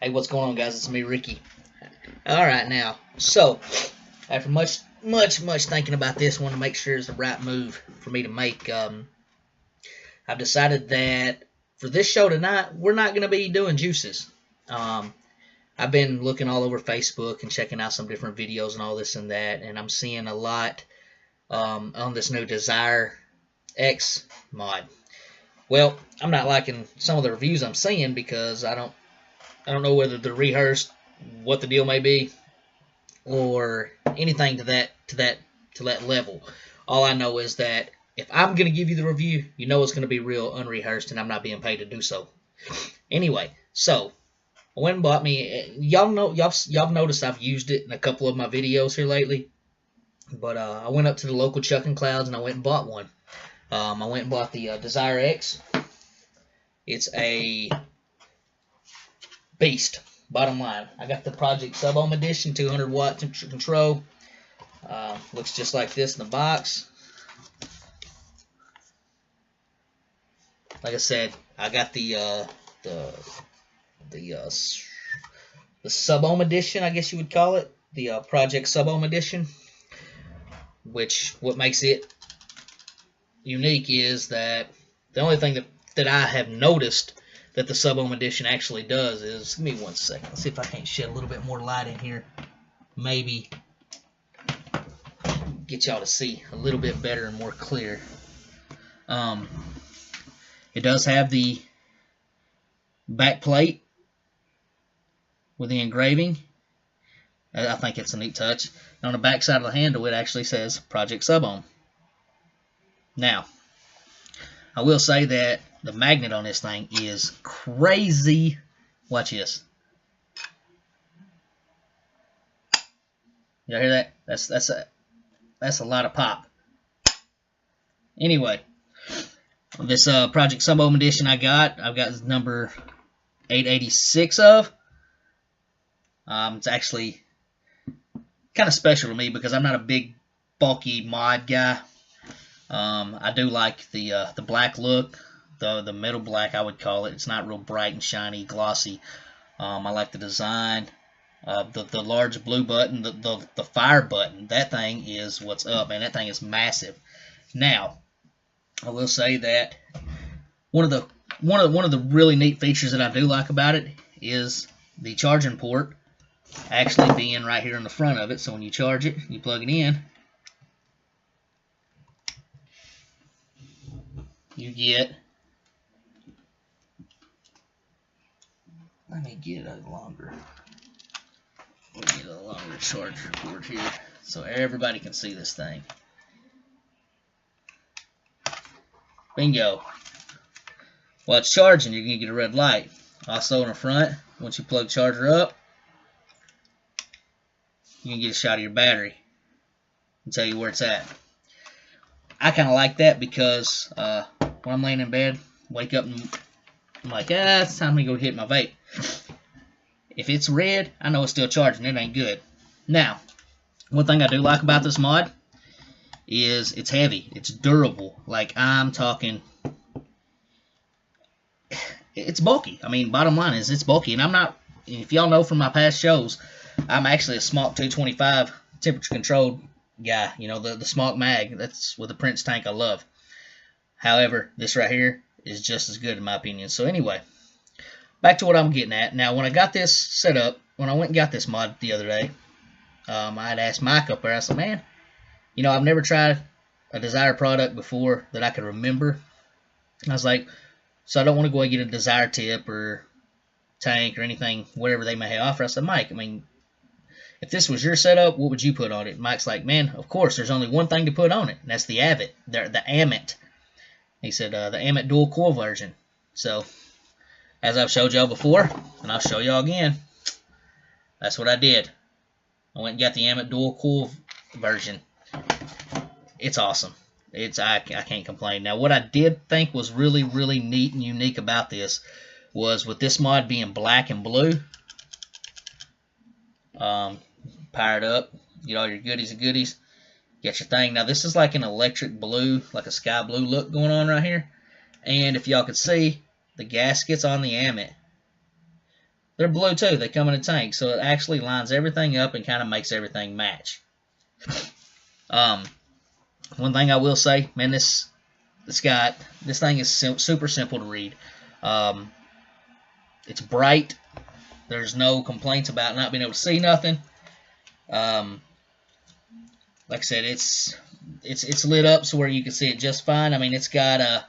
Hey, what's going on, guys? It's me, Ricky. Alright, now, so, after much thinking about this one to make sure it's the right move for me to make, I've decided that for this show tonight, we're not going to be doing juices. I've been looking all over Facebook and checking out some different videos and all this and that, and I'm seeing a lot on this new Desire X mod. Well, I'm not liking some of the reviews I'm seeing because I don't know whether they're rehearsed, what the deal may be, or anything to that level. All I know is that if I'm gonna give you the review, you know it's gonna be real unrehearsed, and I'm not being paid to do so. Anyway, so I went and bought me. Y'all noticed I've used it in a couple of my videos here lately, but I went up to the local Chucking Clouds and I went and bought one. I went and bought the DesireX. It's a beast. Bottom line, I got the Project Sub Ohm edition, 200 watt temperature control. Looks just like this in the box. Like I said, I got the Sub Ohm edition, I guess you would call it, the Project Sub Ohm edition. Which what makes it unique is that the only thing that I have noticed that the Sub Ohm edition actually does is, give me 1 second, let's see if I can't shed a little bit more light in here, maybe get y'all to see a little bit better and more clear. It does have the back plate with the engraving. I think it's a neat touch. And on the back side of the handle, it actually says Project Sub Ohm. Now, I will say that the magnet on this thing is crazy. Watch this. Y'all hear that? That's a lot of pop. Anyway, this Project Sub Ohm edition I've got number 886 of. It's actually kind of special to me because I'm not a big bulky mod guy. I do like the black look, the metal black I would call it. It's not real bright and shiny, glossy. I like the design. The large blue button, the fire button. That thing is what's up, man. That thing is massive. Now, I will say that one of the really neat features that I do like about it is the charging port actually being right here in the front of it. So when you charge it, you plug it in, you get, let me get a longer charger port here so everybody can see this thing. Bingo. While it's charging, you're going to get a red light. Also in the front, once you plug the charger up, you can get a shot of your battery and tell you where it's at. I kind of like that because when I'm laying in bed, wake up and I'm like, it's time to go hit my vape. If it's red, I know it's still charging. It ain't good. Now, one thing I do like about this mod is it's heavy. It's durable. Like, I'm talking, it's bulky. I mean, bottom line is it's bulky. And I'm not, if y'all know from my past shows, I'm actually a Smock 225 temperature controlled guy. You know, the Smock mag. That's with the Prince tank I love. However, this right here is just as good in my opinion. So anyway, back to what I'm getting at. Now, when I got this set up, when I went and got this mod the other day, I had asked Mike up there, I said, man, you know, I've never tried a Desire product before that I could remember. And I was like, so I don't want to go and get a Desire tip or tank or anything, whatever they may offer. I said, Mike, I mean, if this was your setup, what would you put on it? Mike's like, man, of course, there's only one thing to put on it, and that's the Amit. He said, the Amit dual coil version. So, as I've showed y'all before, and I'll show y'all again, that's what I did. I went and got the Amit dual coil version. It's awesome. I can't complain. Now, what I did think was really, really neat and unique about this was with this mod being black and blue, powered up, get all your goodies and goodies, get your thing. Now, this is like an electric blue, like a sky blue look going on right here. And if y'all could see, the gaskets on the Amit They're blue too. They come in a tank, so it actually lines everything up and kind of makes everything match. One thing I will say, man, this thing is super simple to read. It's bright. There's no complaints about not being able to see nothing. Like I said, it's lit up so where you can see it just fine. I mean, it's got a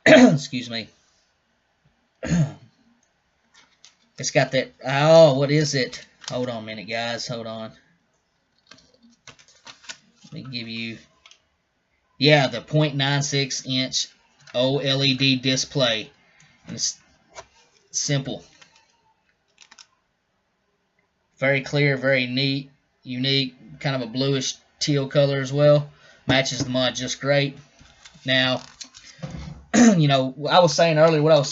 excuse me. It's got that. Oh, what is it? Hold on a minute, guys. Hold on. Let me give you. Yeah, the 0.96 inch OLED display. And it's simple. Very clear, very neat, unique, kind of a bluish teal color as well. Matches the mod just great. Now, you know, what I was saying earlier was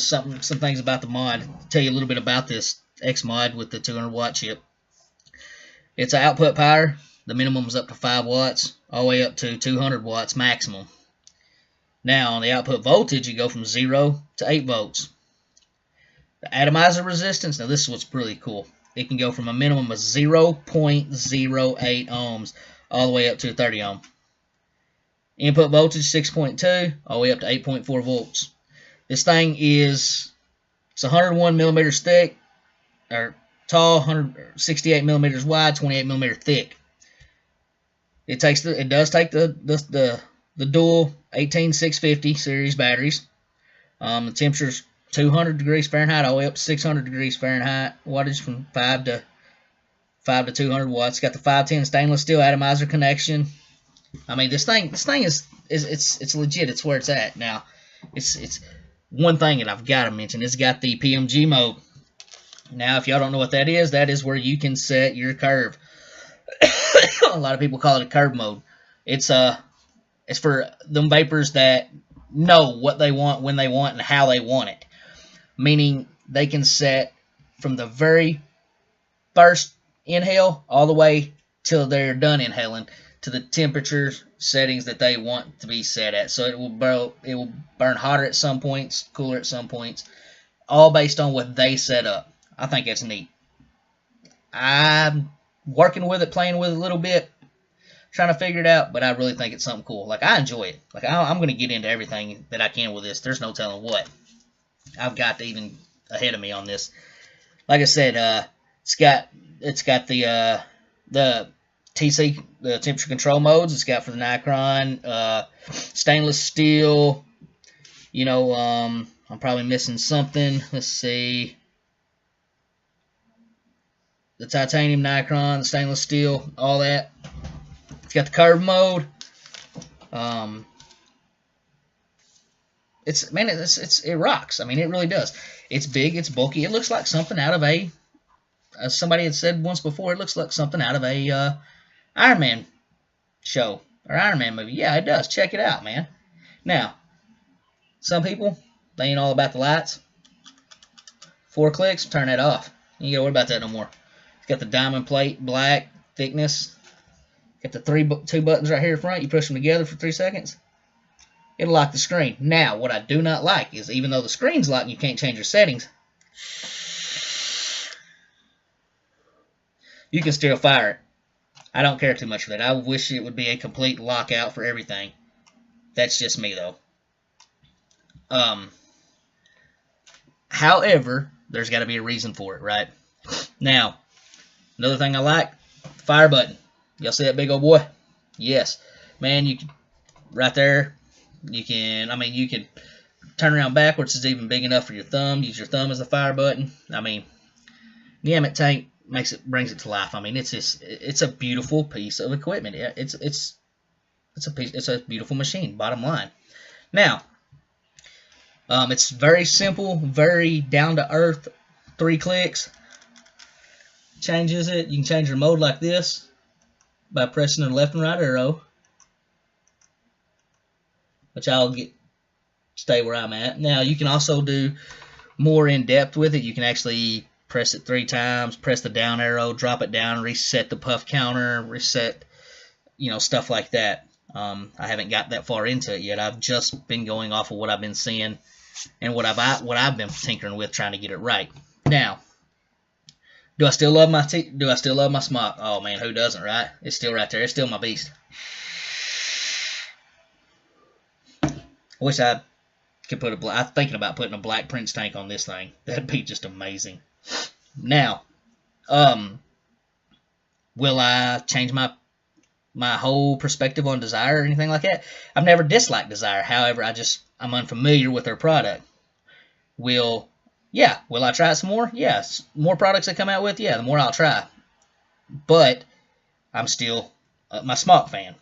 some things about the mod. I'll tell you a little bit about this X mod with the 200 watt chip. It's an output power. The minimum is up to 5 watts, all the way up to 200 watts maximum. Now, on the output voltage, you go from 0 to 8 volts. The atomizer resistance, now this is what's really cool. It can go from a minimum of 0.08 ohms all the way up to 30 ohm. Input voltage 6.2 all the way up to 8.4 volts. This thing it's 101 millimeters thick, or tall, 168 millimeters wide, 28 millimeter thick. It does take the dual 18650 series batteries. The temperature's 200 degrees Fahrenheit all the way up to 600 degrees Fahrenheit. Wattage from 5 to 200 watts. It's got the 510 stainless steel atomizer connection. I mean, this thing is legit. It's where it's at now. It's one thing that I've got to mention. It's got the PMG mode. Now, if y'all don't know what that is where you can set your curve. A lot of people call it a curve mode. It's for them vapors that know what they want, when they want, and how they want it. Meaning they can set from the very first inhale all the way till they're done inhaling to the temperature settings that they want to be set at. So it will burn hotter at some points, cooler at some points, all based on what they set up. I think that's neat. I'm working with it, playing with it a little bit, trying to figure it out, but I really think it's something cool. Like, I enjoy it. Like, I'm going to get into everything that I can with this. There's no telling what I've got even ahead of me on this. Like I said, it's got the TC, the temperature control modes. It's got for the Nikron, stainless steel. You know, I'm probably missing something. Let's see. The titanium Nikron, the stainless steel, all that. It's got the curve mode. It rocks. I mean, it really does. It's big. It's bulky. It looks like something out of a. As somebody had said once before, it looks like something out of a Iron Man show or Iron Man movie. Yeah, it does. Check it out, man. Now, some people, they ain't all about the lights. 4 clicks, turn that off. You ain't gotta worry about that no more. It's got the diamond plate, black thickness. Got the 2 buttons right here in front. You push them together for 3 seconds. It'll lock the screen. Now, what I do not like is, even though the screen's locked and you can't change your settings, you can still fire it. I don't care too much for that. I wish it would be a complete lockout for everything. That's just me, though. However, there's got to be a reason for it, right? Now, another thing I like, fire button. Y'all see that big old boy? Yes. Man, you can, right there, you can turn around backwards. It's even big enough for your thumb. Use your thumb as the fire button. I mean, the Emmett tank brings it to life. I mean, it's a beautiful piece of equipment. It's a beautiful machine, bottom line. Now, it's very simple, very down to earth. 3 clicks changes it. You can change your mode like this by pressing the left and right arrow, which I'll stay where I'm at. Now, you can also do more in depth with it. You can actually press it 3 times, press the down arrow, drop it down, reset the puff counter, reset, stuff like that. I haven't got that far into it yet. I've just been going off of what I've been seeing and what I've been tinkering with, trying to get it right. Now, do I still love my smock? Oh man, who doesn't, right? It's still right there. It's still my beast. I wish I could put I'm thinking about putting a black Prince tank on this thing. That'd be just amazing. Now, will I change my whole perspective on Desire or anything like that? I've never disliked Desire. However, I'm unfamiliar with their product. Will I try it some more? Yes. More products that come out with, the more I'll try. But I'm still my Smock fan.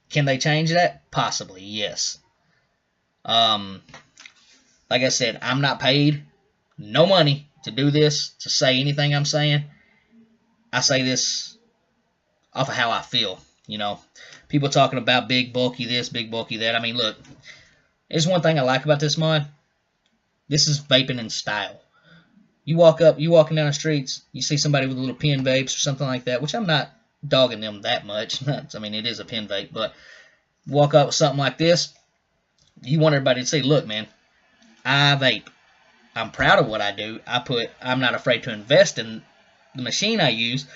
Can they change that? Possibly, yes. Like I said, I'm not paid no money to do this, to say anything I'm saying. I say this off of how I feel. You know, people talking about big bulky this, big bulky that. I mean, look, there's one thing I like about this mod. This is vaping in style. You walking down the streets, you see somebody with a little pen vapes or something like that, which I'm not dogging them that much. I mean, it is a pen vape, but walk up with something like this, you want everybody to say, look, man, I vape. I'm proud of what I do. I'm not afraid to invest in the machine I use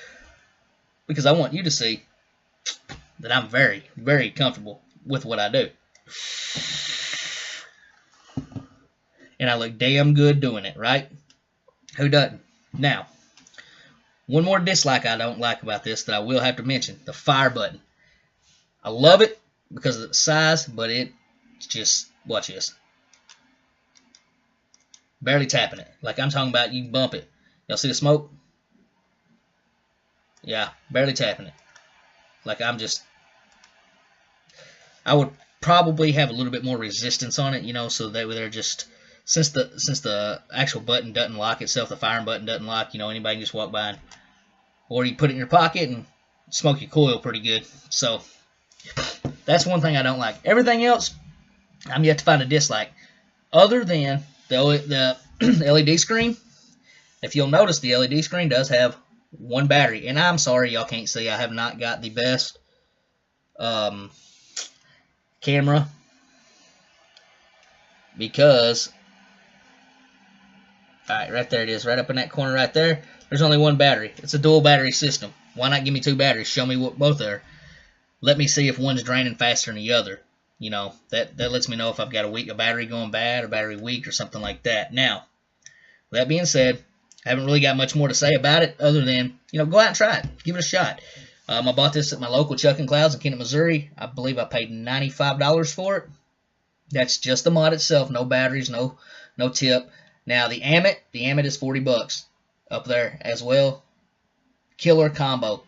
because I want you to see that I'm very, very comfortable with what I do. And I look damn good doing it, right? Who doesn't? Now, one more dislike I don't like about this that I will have to mention, the fire button. I love it because of the size, but it's just, watch this. Barely tapping it. Like I'm talking about, you can bump it. Y'all see the smoke? Yeah, barely tapping it. Like I would probably have a little bit more resistance on it, you know, so that they're just, since the actual button doesn't lock itself, the firing button doesn't lock, you know, anybody can just walk by and, or you put it in your pocket and smoke your coil pretty good. So that's one thing I don't like. Everything else, I'm yet to find a dislike, other than the LED screen. If you'll notice, the LED screen does have one battery, and I'm sorry y'all can't see. I have not got the best camera because, alright, right there it is, right up in that corner right there. There's only one battery. It's a dual battery system. Why not give me two batteries? Show me what both are. Let me see if one's draining faster than the other. You know, that lets me know if I've got a battery going bad or battery weak or something like that. Now, with that being said, I haven't really got much more to say about it other than, you know, go out and try it. Give it a shot. I bought this at my local Chuck and Clouds in Kennett, Missouri. I believe I paid $95 for it. That's just the mod itself. No batteries, no tip. Now, the Amit is $40 up there as well. Killer combo.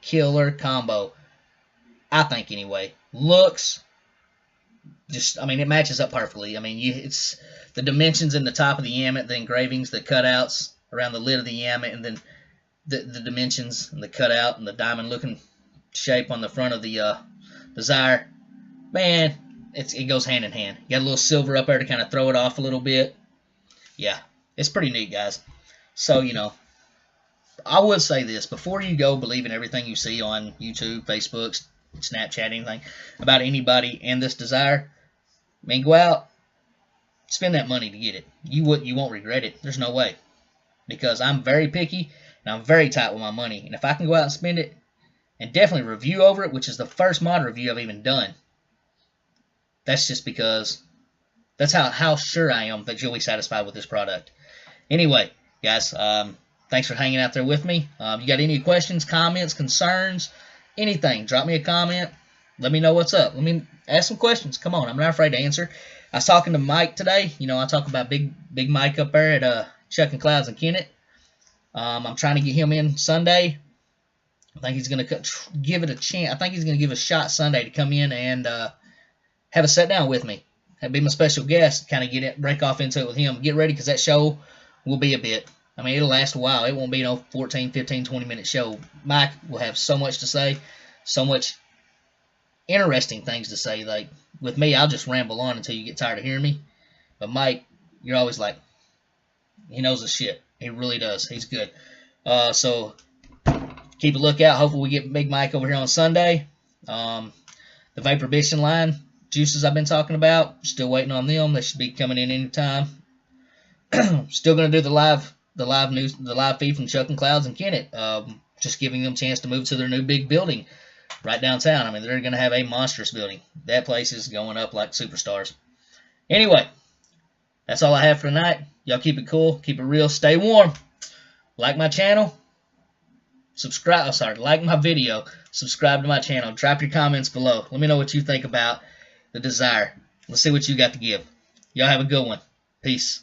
I think anyway. Looks, just, I mean, it matches up perfectly. I mean, it's the dimensions in the top of the Amit, the engravings, the cutouts around the lid of the Amit, and then the dimensions and the cutout and the diamond looking shape on the front of the Desire. Man, it goes hand in hand. You got a little silver up there to kind of throw it off a little bit. Yeah, it's pretty neat, guys. So, you know, I would say this, before you go believing everything you see on YouTube, Facebook, Snapchat, anything about anybody and this Desire, I mean, go out, spend that money to get it. You won't regret it. There's no way. Because I'm very picky and I'm very tight with my money. And if I can go out and spend it and definitely review over it, which is the first mod review I've even done, that's just because that's how sure I am that you'll be satisfied with this product. Anyway, guys, thanks for hanging out there with me. You got any questions, comments, concerns, anything, drop me a comment. Let me know what's up. Let me ask some questions. Come on, I'm not afraid to answer. I was talking to Mike today. You know, I talk about Big Mike up there at Chuck and Clouds in Kennett. I'm trying to get him in Sunday. I think he's going to give it a chance. I think he's going to give a shot Sunday to come in and have a sit down with me. That'd be my special guest. Kind of break off into it with him. Get ready because that show will be a bit. I mean, it'll last a while. It won't be no 14, 15, 20-minute show. Mike will have so much to say, so much interesting things to say. Like, with me, I'll just ramble on until you get tired of hearing me. But Mike, you're always like, he knows his shit. He really does. He's good. So keep a lookout. Hopefully we get Big Mike over here on Sunday. The Vaporbition line, juices I've been talking about, still waiting on them. They should be coming in anytime. Still going to do the live the live feed from Chuck and Clouds and Kennett, just giving them a chance to move to their new big building right downtown. I mean, they're going to have a monstrous building. That place is going up like superstars. Anyway, that's all I have for tonight. Y'all keep it cool, keep it real, stay warm. Like my channel, subscribe. Like my video, subscribe to my channel. Drop your comments below. Let me know what you think about the Desire. Let's see what you got to give. Y'all have a good one. Peace.